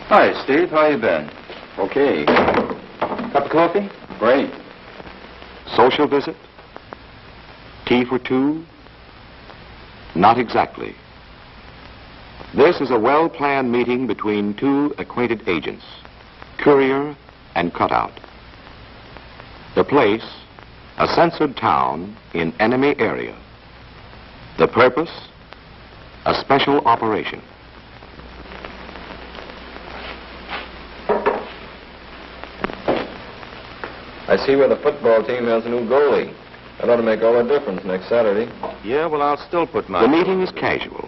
Hi, Steve. How you been? Okay. Cup of coffee? Great. Social visit? Tea for two? Not exactly. This is a well-planned meeting between two acquainted agents, courier and cutout. The place, a censored town in enemy area. The purpose, a special operation. I see where the football team has a new goalie. That ought to make all the difference next Saturday. Yeah, well, I'll still put my... The meeting is casual.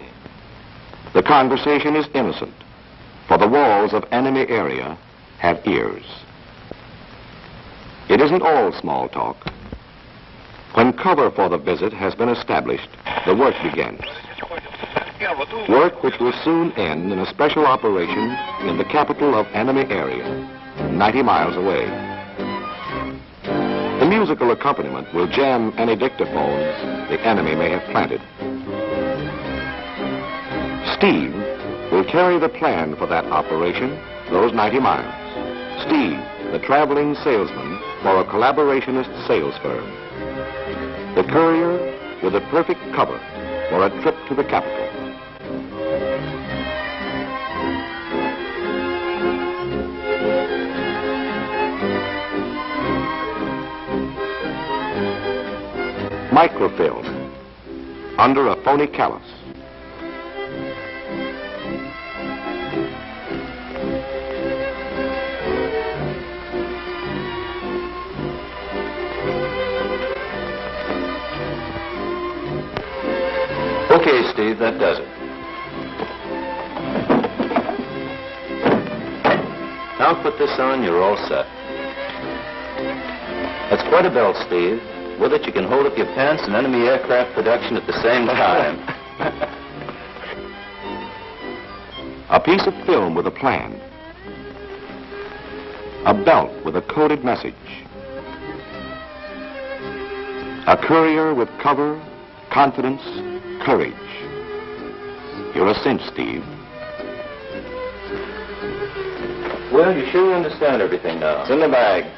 The conversation is innocent, for the walls of enemy area have ears. It isn't all small talk. When cover for the visit has been established, the work begins. Work which will soon end in a special operation in the capital of enemy area, 90 miles away. The musical accompaniment will jam any dictaphones the enemy may have planted. Steve will carry the plan for that operation, those 90 miles. Steve, the traveling salesman for a collaborationist sales firm. The courier with a perfect cover for a trip to the capital. Microfilm under a phony callus. Okay, Steve, that does it. Now put this on, you're all set. That's quite a belt, Steve. With it, you can hold up your pants and enemy aircraft production at the same time. A piece of film with a plan. A belt with a coded message. A courier with cover, confidence, courage. You're a cinch, Steve. Well, you sure understand everything now. It's in the bag.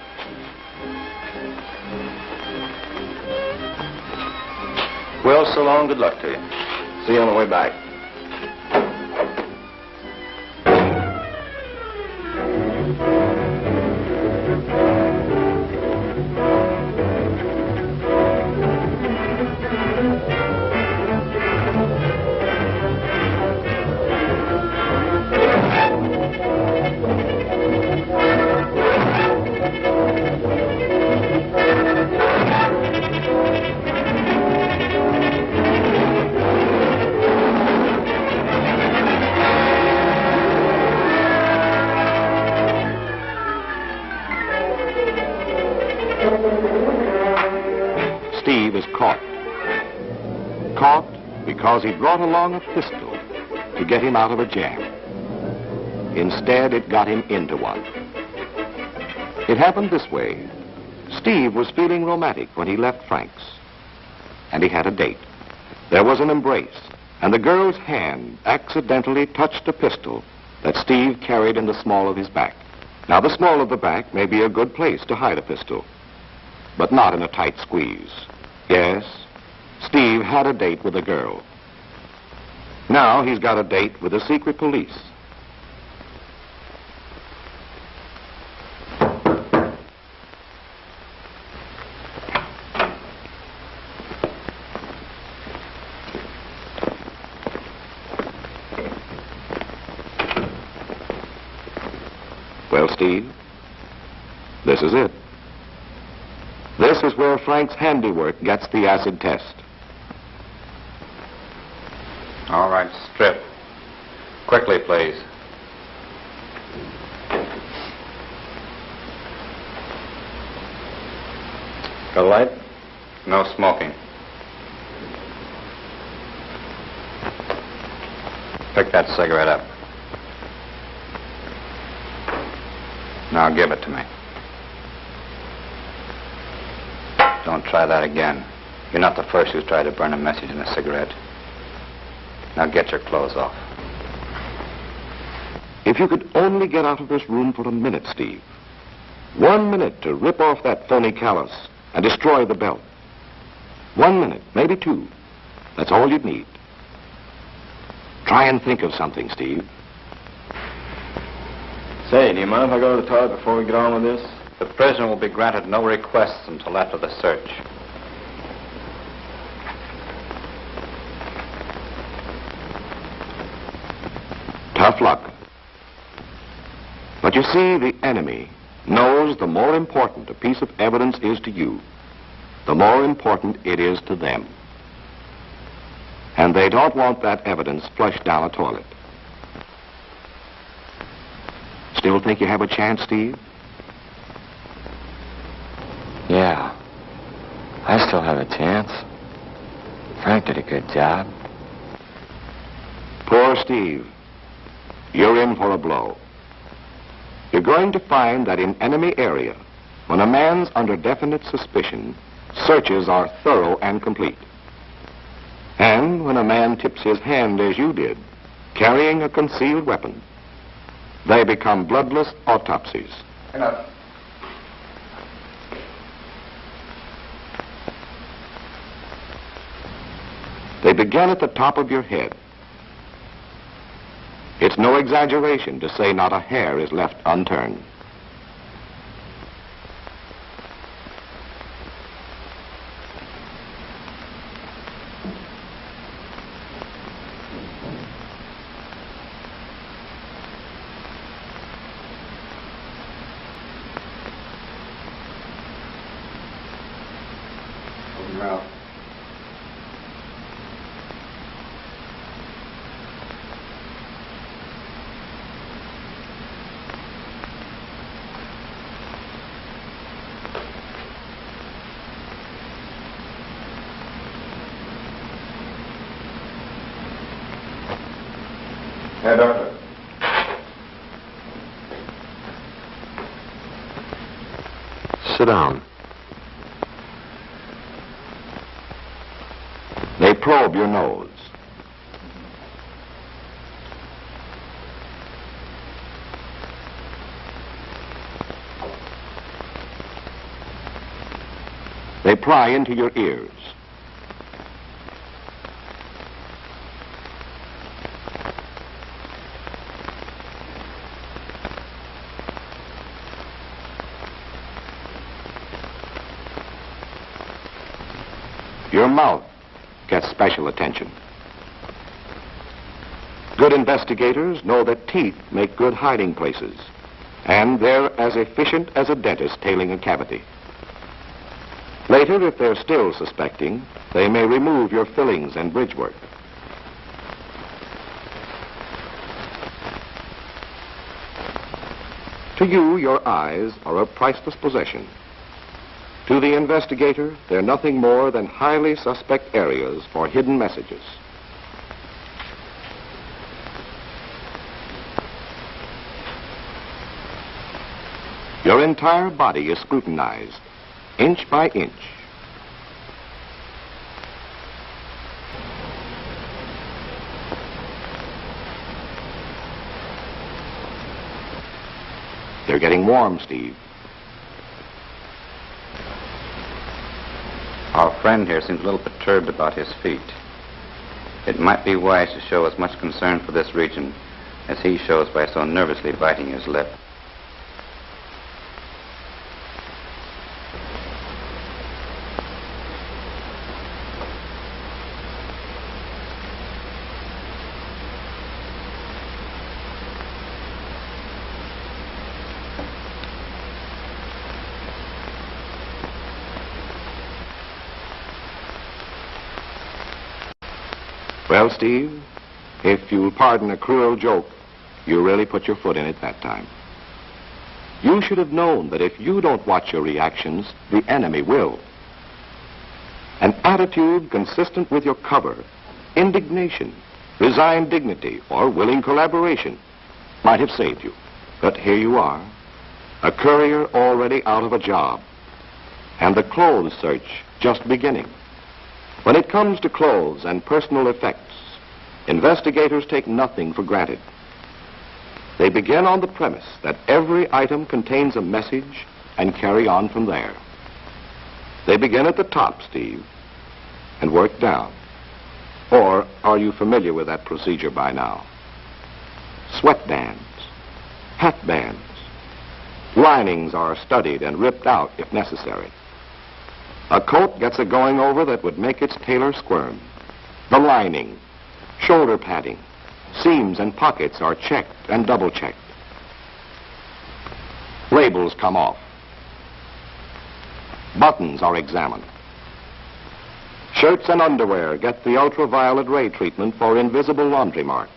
Well, so long. Good luck to you. See you on the way back. Steve is caught. Caught because he brought along a pistol to get him out of a jam. Instead, it got him into one. It happened this way. Steve was feeling romantic when he left Frank's. And he had a date. There was an embrace, and the girl's hand accidentally touched a pistol that Steve carried in the small of his back. Now, the small of the back may be a good place to hide a pistol, but not in a tight squeeze. Yes, Steve had a date with a girl. Now he's got a date with the secret police. Well, Steve, this is it. This is where Frank's handiwork gets the acid test. All right, strip. Quickly, please. Got a light? No smoking. Pick that cigarette up. Now give it to me. Don't try that again. You're not the first who's tried to burn a message in a cigarette. Now get your clothes off. If you could only get out of this room for a minute, Steve. 1 minute to rip off that phony callus and destroy the belt. 1 minute, maybe 2. That's all you'd need. Try and think of something, Steve. Say, do you mind if I go to the toilet before we get on with this? The prisoner will be granted no requests until after the search. Tough luck. But you see, the enemy knows the more important a piece of evidence is to you, the more important it is to them. And they don't want that evidence flushed down a toilet. Still think you have a chance, Steve? Yeah. I still have a chance. Frank did a good job. Poor Steve. You're in for a blow. You're going to find that in enemy area, when a man's under definite suspicion, searches are thorough and complete. And when a man tips his hand as you did, carrying a concealed weapon, they become bloodless autopsies. Hang on. They begin at the top of your head. It's no exaggeration to say not a hair is left unturned. Open your mouth. Hey, Doctor. Sit down. They probe your nose. They pry into your ears. Your mouth gets special attention. Good investigators know that teeth make good hiding places, and they're as efficient as a dentist tailing a cavity. Later, if they're still suspecting, they may remove your fillings and bridge work. To you, your eyes are a priceless possession. To the investigator, they're nothing more than highly suspect areas for hidden messages. Your entire body is scrutinized, inch by inch. They're getting warm, Steve. Our friend here seems a little perturbed about his feet. It might be wise to show as much concern for this region as he shows by so nervously biting his lip. Well, Steve, if you'll pardon a cruel joke, you really put your foot in it that time. You should have known that if you don't watch your reactions, the enemy will. An attitude consistent with your cover, indignation, resigned dignity, or willing collaboration might have saved you. But here you are, a courier already out of a job, and the clothes search just beginning. When it comes to clothes and personal effects, investigators take nothing for granted. They begin on the premise that every item contains a message and carry on from there. They begin at the top, Steve, and work down. Or are you familiar with that procedure by now? Sweatbands, hat bands, linings are studied and ripped out if necessary. A coat gets a going over that would make its tailor squirm. The lining, shoulder padding, seams and pockets are checked and double-checked. Labels come off. Buttons are examined. Shirts and underwear get the ultraviolet ray treatment for invisible laundry marks.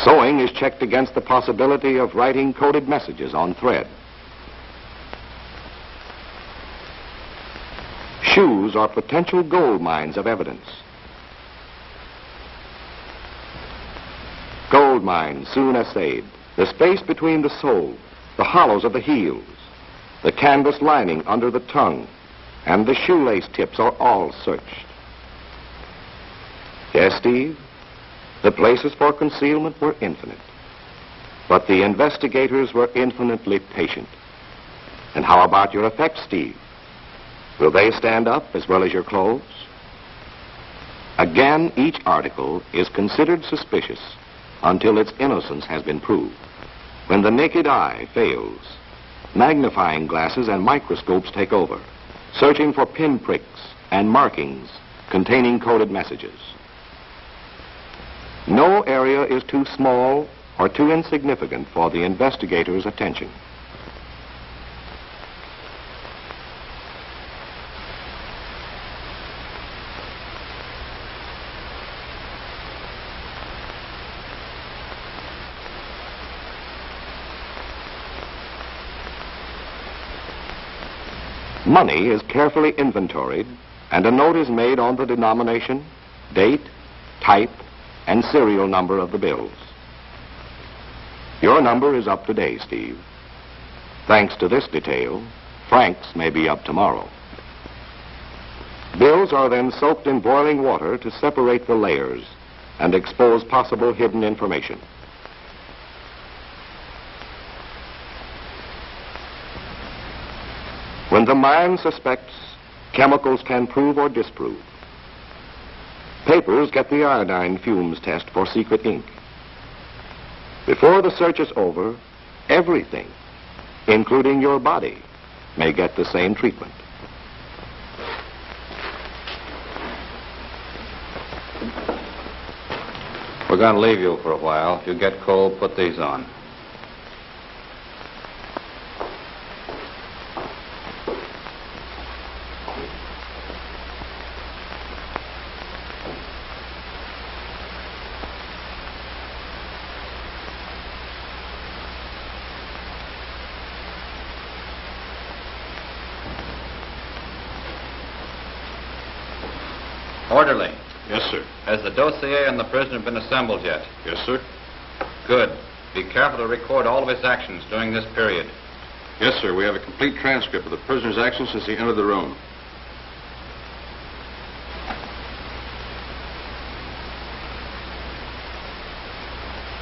Sewing is checked against the possibility of writing coded messages on thread. Shoes are potential gold mines of evidence. Gold mines soon assayed. The space between the sole, the hollows of the heels, the canvas lining under the tongue, and the shoelace tips are all searched. Yes, Steve, the places for concealment were infinite, but the investigators were infinitely patient. And how about your effects, Steve? Will they stand up as well as your clothes? Again, each article is considered suspicious until its innocence has been proved. When the naked eye fails, magnifying glasses and microscopes take over, searching for pinpricks and markings containing coded messages. No area is too small or too insignificant for the investigator's attention. Money is carefully inventoried, and a note is made on the denomination, date, type, and serial number of the bills. Your number is up today, Steve. Thanks to this detail, Frank's may be up tomorrow. Bills are then soaked in boiling water to separate the layers and expose possible hidden information. When the mind suspects, chemicals can prove or disprove. Papers get the iodine fumes test for secret ink. Before the search is over, everything, including your body, may get the same treatment. We're going to leave you for a while. If you get cold, put these on. Orderly. Yes, sir. Has the dossier on the prisoner been assembled yet? Yes, sir. Good. Be careful to record all of his actions during this period. Yes, sir. We have a complete transcript of the prisoner's actions since he entered the room.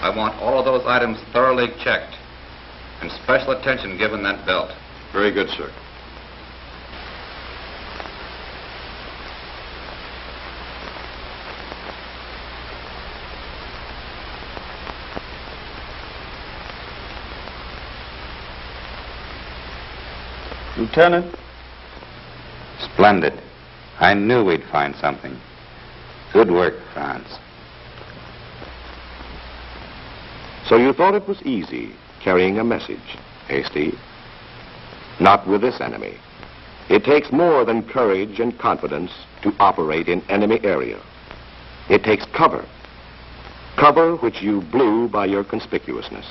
I want all of those items thoroughly checked, and special attention given that belt. Very good, sir. Lieutenant? Splendid. I knew we'd find something. Good work, Franz. So you thought it was easy carrying a message, eh, Steve? Not with this enemy. It takes more than courage and confidence to operate in enemy area. It takes cover. Cover which you blew by your conspicuousness.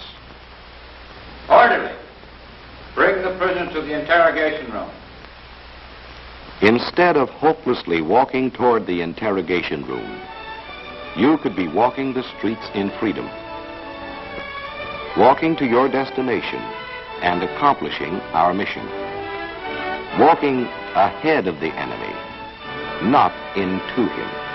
Orderly. Bring the prisoner to the interrogation room. Instead of hopelessly walking toward the interrogation room, you could be walking the streets in freedom. Walking to your destination and accomplishing our mission. Walking ahead of the enemy, not into him.